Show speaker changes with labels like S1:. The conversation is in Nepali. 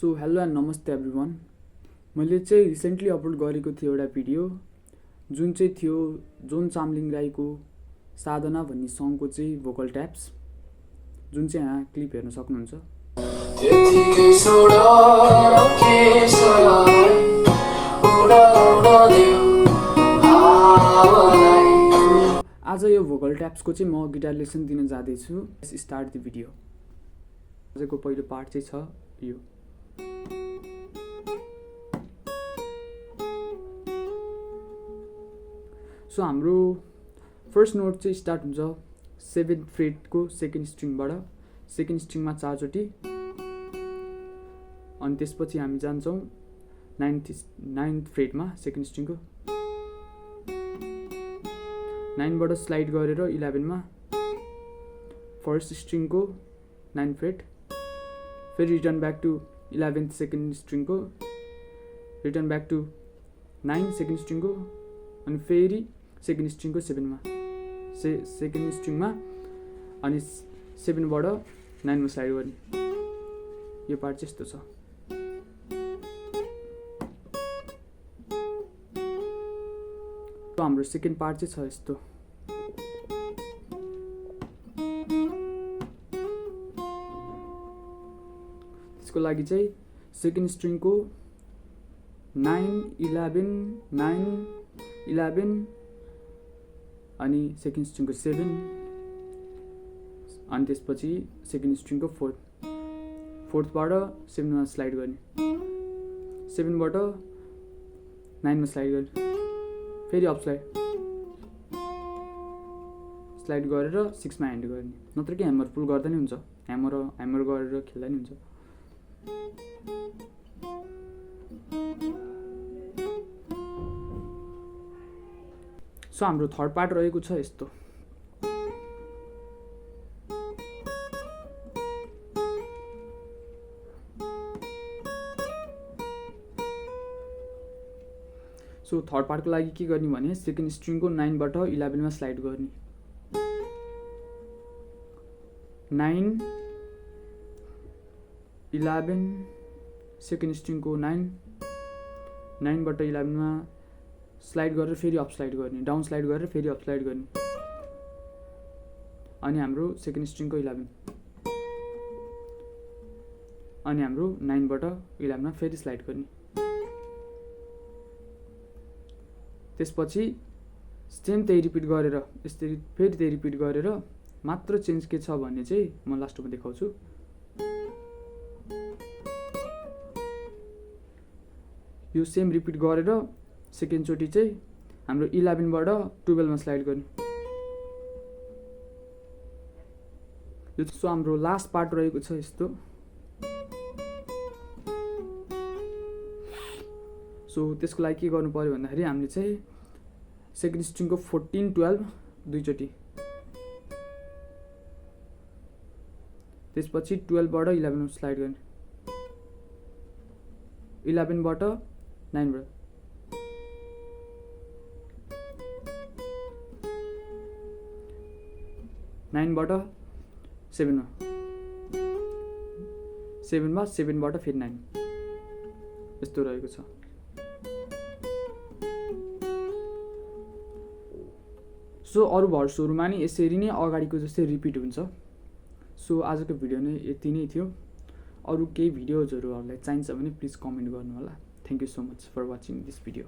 S1: सो हेलो एन्ड नमस्ते एभ्रिवान। मैले चाहिँ रिसेन्टली अपलोड गरेको थिएँ एउटा भिडियो जुन चाहिँ थियो जोन चामलिङ राईको साधना भन्ने सङको चाहिँ भोकल ट्याप्स, जुन चाहिँ यहाँ क्लिप हेर्न सक्नुहुन्छ। आज यो भोकल ट्याप्सको चाहिँ म गिटार लेसन दिन जाँदैछु। Start the video. आजको पहिलो पार्ट चाहिँ छ यो। सो हाम्रो फर्स्ट नोट चाहिँ स्टार्ट हुन्छ 7th फ्रेटको सेकेन्ड स्ट्रिङबाट। सेकेन्ड स्ट्रिङमा 4 चोटि, अनि त्यसपछि हामी जान्छौँ 9th फ्रेटमा सेकेन्ड स्ट्रिङको 9बाट स्लाइड गरेर 11मा फर्स्ट स्ट्रिङको 9th फ्रेट, फेरि return back to 11th second स्ट्रिङको, रिटर्न ब्याक टु 9 सेकेन्ड स्ट्रिङको, अनि फेरि सेकेन्ड स्ट्रिङको 7मा सेकेन्ड स्ट्रिङमा, अनि 7बाट 9मा स्लाइड गर्ने। यो पार्ट चाहिँ यस्तो छ। हाम्रो सेकेन्ड पार्ट चाहिँ छ यस्तो। त्यसको लागि चाहिँ सेकेन्ड स्ट्रिङको 9, 11, 9, 11, अनि सेकेन्ड स्ट्रिङको 7, अनि त्यसपछि सेकेन्ड स्ट्रिङको 4बाट 7मा स्लाइड गर्ने, 7बाट 9मा स्लाइड गर्ने, फेरि अप स्लाइड गरेर 6मा ह्यान्ड गर्ने। नत्र कि ह्यामर पुल गर्दा नि हुन्छ, ह्यामर गरेर खेल्दा नि हुन्छ। सो हाम्रो थर्ड पार्ट रहेको छ यस्तो। सो थर्ड पार्टको लागि के गर्ने भने सेकेन्ड स्ट्रिङको 9बाट 11मा स्लाइड गर्ने, 9, 11, सेकेन्ड स्ट्रिङको 9, 9बाट 11मा स्लाइड गरेर फेरि अप स्लाइड गर्ने, डाउन स्लाइड गरेर फेरि अप स्लाइड गर्ने, अनि हाम्रो सेकेन्ड स्ट्रिङको 11, अनि हाम्रो 9बाट 11मा फेरि स्लाइड गर्ने। त्यसपछि सेम त्यही रिपिट गरेर यसरी फेरि त्यही रिपिट गरेर मात्र चेन्ज के छ भन्ने चाहिँ म लास्टमा देखाउँछु। यो सेम रिपिट गरेर सेकेन्ड चोटि चाहिँ हाम्रो 11बाट 12मा स्लाइड गर्ने। यो सो हाम्रो लास्ट पार्ट रहेको छ यस्तो। सो त्यसको लागि के गर्नु पर्यो भन्दाखेरि हामीले चाहिँ सेकेन्ड स्ट्रिङको 14, 12 दुई चोटि, त्यसपछि 12बाट 11मा स्लाइड गर्ने, 11बाट 9बाट, नाइनबाट 7मा, 7बाट फेरि 9, यस्तो रहेको छ। सो अरू भर्सहरूमा नि यसरी नै अगाडिको जस्तै रिपिट हुन्छ। सो आजको भिडियो नै यति नै थियो। अरू केही भिडियोजहरूलाई चाहिन्छ भने प्लिज कमेन्ट गर्नु होला। Thank you so much for watching this video.